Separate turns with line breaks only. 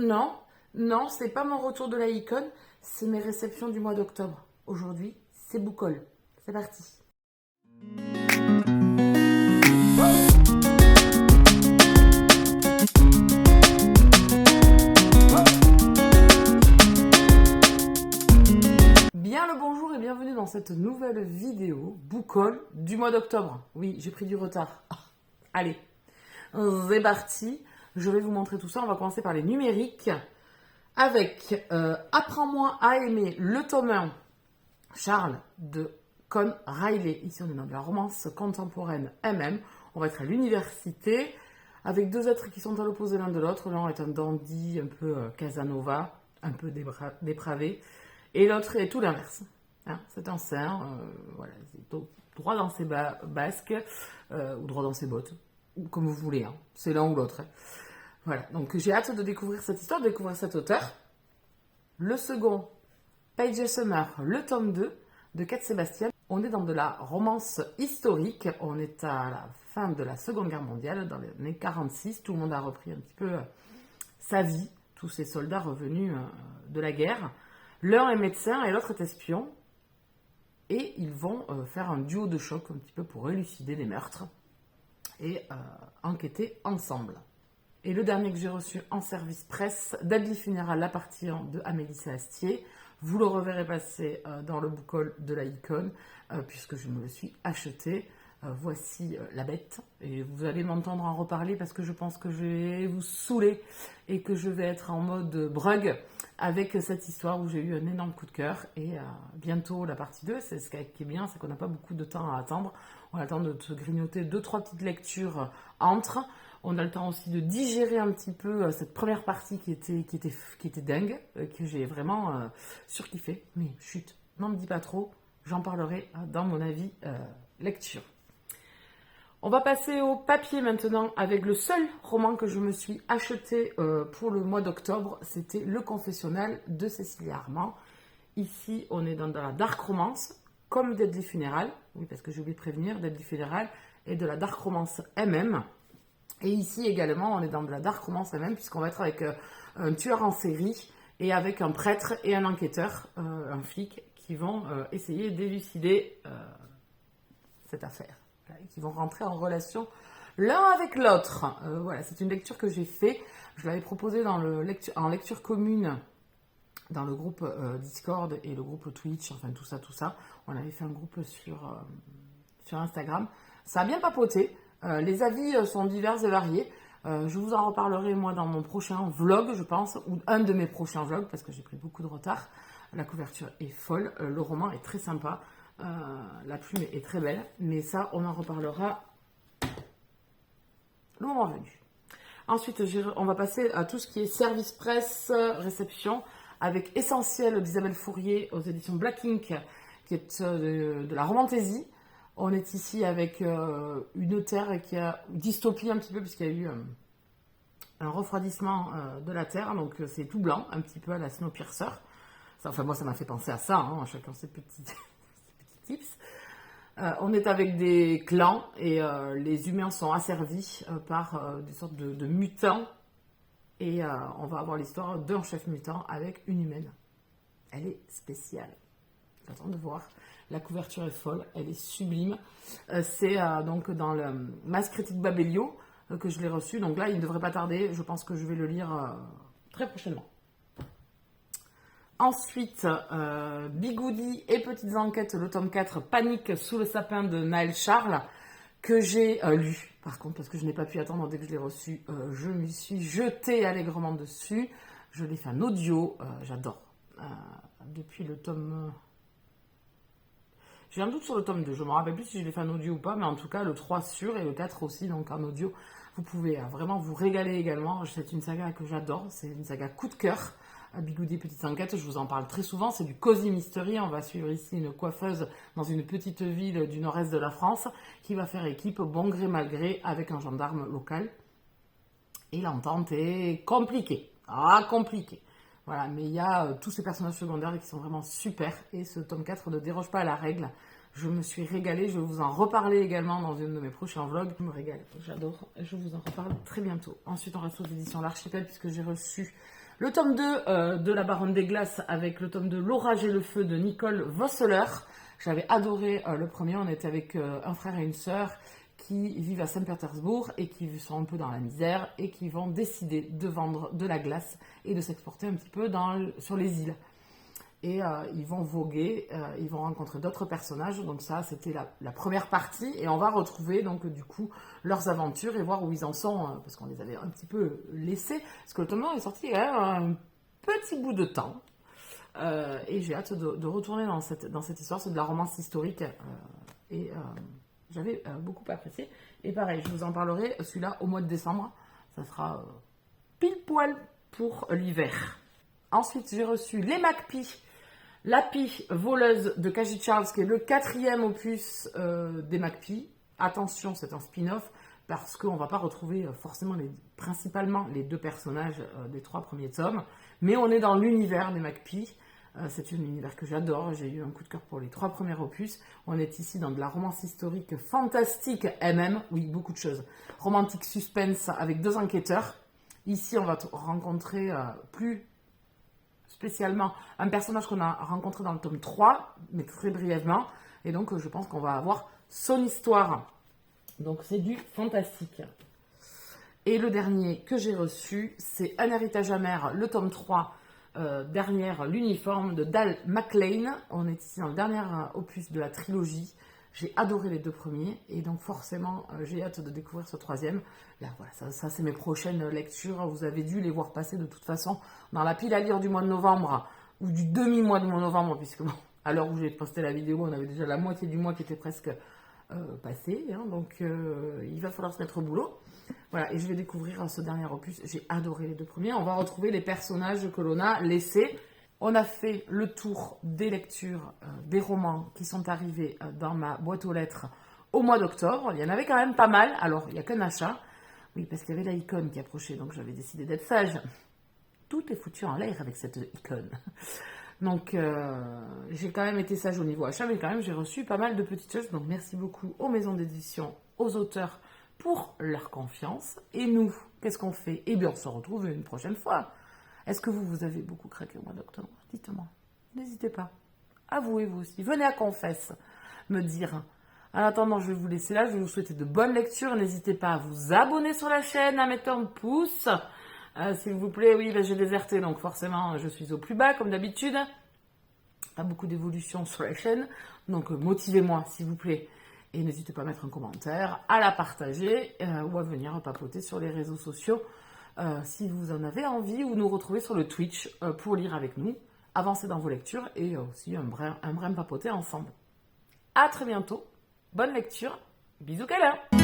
Non, non, c'est pas mon retour de la icône, c'est mes réceptions du mois d'octobre. Aujourd'hui, c'est Boucol. C'est parti. Bien le bonjour et bienvenue dans cette nouvelle vidéo Boucol du mois d'octobre. Oui, j'ai pris du retard. Allez, c'est parti. Je vais vous montrer tout ça. On va commencer par les numériques avec Apprends-moi à aimer le tome 1, Charles de Con Riley. Ici, on est dans de la romance contemporaine MM. On va être à l'université avec deux êtres qui sont à l'opposé l'un de l'autre. L'un est un dandy, un peu Casanova, un peu dépravé. Et l'autre est tout l'inverse. Hein, c'est un saint, voilà, c'est droit dans ses basques, ou droit dans ses bottes, comme vous voulez. Hein. C'est l'un ou l'autre. Hein. Voilà, donc j'ai hâte de découvrir cette histoire, de découvrir cet auteur. Le second, Paige Summer, le tome 2 de Cat Sébastien. On est dans de la romance historique. On est à la fin de la Seconde Guerre mondiale, dans les années 46. Tout le monde a repris un petit peu sa vie, tous ces soldats revenus de la guerre. L'un est médecin et l'autre est espion. Et ils vont faire un duo de choc un petit peu pour élucider des meurtres et enquêter ensemble. Et le dernier que j'ai reçu en service presse, d'habits funéral à partir de Amélie Astier. Vous le reverrez passer dans le Boucol de la icône, puisque je me le suis acheté. Voici la bête. Et vous allez m'entendre en reparler parce que je pense que je vais vous saouler et que je vais être en mode brug avec cette histoire où j'ai eu un énorme coup de cœur. Et bientôt la partie 2. C'est ce qui est bien, c'est qu'on n'a pas beaucoup de temps à attendre. On a le temps de se grignoter 2-3 petites lectures entre. On a le temps aussi de digérer un petit peu cette première partie qui était dingue, que j'ai vraiment surkiffé. Mais chut, n'en me dis pas trop, j'en parlerai dans mon avis lecture. On va passer au papier maintenant avec le seul roman que je me suis acheté pour le mois d'octobre. C'était Le Confessionnal de Cécilia Armand. Ici, on est dans de la dark romance, comme Deadly Funeral. Oui, parce que j'ai oublié de prévenir, Deadly Funeral est de la dark romance MM. Et ici également, on est dans de la dark romance MM, puisqu'on va être avec un tueur en série et avec un prêtre et un enquêteur, un flic, qui vont essayer d'élucider cette affaire. Voilà, et qui vont rentrer en relation l'un avec l'autre. Voilà, c'est une lecture que j'ai faite. Je l'avais proposée en lecture commune dans le groupe Discord et le groupe Twitch, enfin tout ça. On avait fait un groupe sur Instagram. Ça a bien papoté. Les avis sont divers et variés. Je vous en reparlerai moi dans mon prochain vlog, je pense, ou un de mes prochains vlogs, parce que j'ai pris beaucoup de retard. La couverture est folle, le roman est très sympa, la plume est très belle, mais ça, on en reparlera le moment venu. Ensuite, on va passer à tout ce qui est service presse, réception, avec Essentiel d'Isabelle Fourier aux éditions Black Ink, qui est de la romantaisie. On est ici avec une terre qui a dystopie un petit peu, puisqu'il y a eu un refroidissement de la terre, donc c'est tout blanc, un petit peu à la Snowpiercer. Enfin, moi, ça m'a fait penser à ça, hein, chacun ses petits tips. On est avec des clans et les humains sont asservis par des sortes de mutants. Et on va avoir l'histoire d'un chef mutant avec une humaine. Elle est spéciale. J'attends de voir. La couverture est folle, elle est sublime. C'est donc dans le Masse Critique Babelio que je l'ai reçu. Donc là, il ne devrait pas tarder. Je pense que je vais le lire très prochainement. Ensuite, Bigoudi et Petites Enquêtes, le tome 4, Panique sous le sapin de Naël Charles, que j'ai lu. Par contre, parce que je n'ai pas pu attendre dès que je l'ai reçu, je m'y suis jetée allègrement dessus. Je l'ai fait en audio, j'adore. Depuis le tome... J'ai un doute sur le tome 2, je ne me rappelle plus si je l'ai fait en audio ou pas, mais en tout cas le 3 sûr et le 4 aussi, donc en audio. Vous pouvez vraiment vous régaler également. C'est une saga que j'adore, c'est une saga coup de cœur. Bigoudi Petites Enquêtes, je vous en parle très souvent, c'est du cozy mystery. On va suivre ici une coiffeuse dans une petite ville du nord-est de la France qui va faire équipe bon gré mal gré avec un gendarme local. Et l'entente est compliquée. Compliquée. Voilà, mais il y a tous ces personnages secondaires qui sont vraiment super. Et ce tome 4 ne déroge pas à la règle. Je me suis régalée. Je vais vous en reparler également dans une de mes prochains vlogs. Je me régale, j'adore. Je vous en reparle très bientôt. Ensuite, on reste aux éditions L'Archipel puisque j'ai reçu Le tome 2 de La Baronne des Glaces avec le tome 2 L'Orage et le Feu de Nicole Vosseler. J'avais adoré le premier, on était avec un frère et une sœur qui vivent à Saint-Pétersbourg et qui sont un peu dans la misère et qui vont décider de vendre de la glace et de s'exporter un petit peu sur les îles. Et ils vont voguer, ils vont rencontrer d'autres personnages. Donc ça, c'était la première partie. Et on va retrouver donc du coup leurs aventures et voir où ils en sont, parce qu'on les avait un petit peu laissés. Parce que le tome 1 est sorti il y a un petit bout de temps. Et j'ai hâte de retourner dans cette histoire. C'est de la romance historique. J'avais beaucoup apprécié. Et pareil, je vous en parlerai celui-là au mois de décembre. Ça sera pile poil pour l'hiver. Ensuite, j'ai reçu Les MacPie. La Pie voleuse de Kaji Charles, qui est le 4e opus des MacPie. Attention, c'est un spin-off, parce qu'on ne va pas retrouver forcément principalement les 2 personnages des 3 premiers tomes, mais on est dans l'univers des MacPie. C'est un univers que j'adore, j'ai eu un coup de cœur pour les 3 premiers opus. On est ici dans de la romance historique fantastique, MM, oui, beaucoup de choses. Romantique suspense avec 2 enquêteurs. Ici, on va rencontrer plus spécialement un personnage qu'on a rencontré dans le tome 3, mais très brièvement. Et donc, je pense qu'on va avoir son histoire. Donc, c'est du fantastique. Et le dernier que j'ai reçu, c'est Un héritage amer, le tome 3, derrière l'uniforme de Dal McLean. On est ici dans le dernier opus de la trilogie. J'ai adoré les 2 premiers et donc forcément j'ai hâte de découvrir ce 3e. Là voilà, ça c'est mes prochaines lectures. Vous avez dû les voir passer de toute façon dans la pile à lire du mois de novembre ou du demi-mois de novembre, puisque bon, à l'heure où j'ai posté la vidéo, on avait déjà la moitié du mois qui était presque passé. Hein, donc il va falloir se mettre au boulot. Voilà, et je vais découvrir ce dernier opus. J'ai adoré les 2 premiers. On va retrouver les personnages que l'on a laissés. On a fait le tour des lectures, des romans qui sont arrivés dans ma boîte aux lettres au mois d'octobre. Il y en avait quand même pas mal. Alors, il n'y a qu'un achat. Oui, parce qu'il y avait la icône qui approchait, donc j'avais décidé d'être sage. Tout est foutu en l'air avec cette icône. Donc, j'ai quand même été sage au niveau achat, mais quand même, j'ai reçu pas mal de petites choses. Donc, merci beaucoup aux maisons d'édition, aux auteurs pour leur confiance. Et nous, qu'est-ce qu'on fait? Eh bien, on se retrouve une prochaine fois. Est-ce que vous avez beaucoup craqué au mois d'octobre? Dites-moi. N'hésitez pas. Avouez-vous aussi. Venez à Confesse me dire. En attendant, je vais vous laisser là. Je vais vous souhaiter de bonnes lectures. N'hésitez pas à vous abonner sur la chaîne, à mettre un pouce. S'il vous plaît, oui, j'ai déserté. Donc forcément, je suis au plus bas, comme d'habitude. Pas beaucoup d'évolution sur la chaîne. Donc motivez-moi, s'il vous plaît. Et n'hésitez pas à mettre un commentaire, à la partager ou à venir papoter sur les réseaux sociaux. Si vous en avez envie, ou nous retrouver sur le Twitch pour lire avec nous, avancer dans vos lectures et aussi un brin papoter ensemble. À très bientôt, bonne lecture, bisous câlins.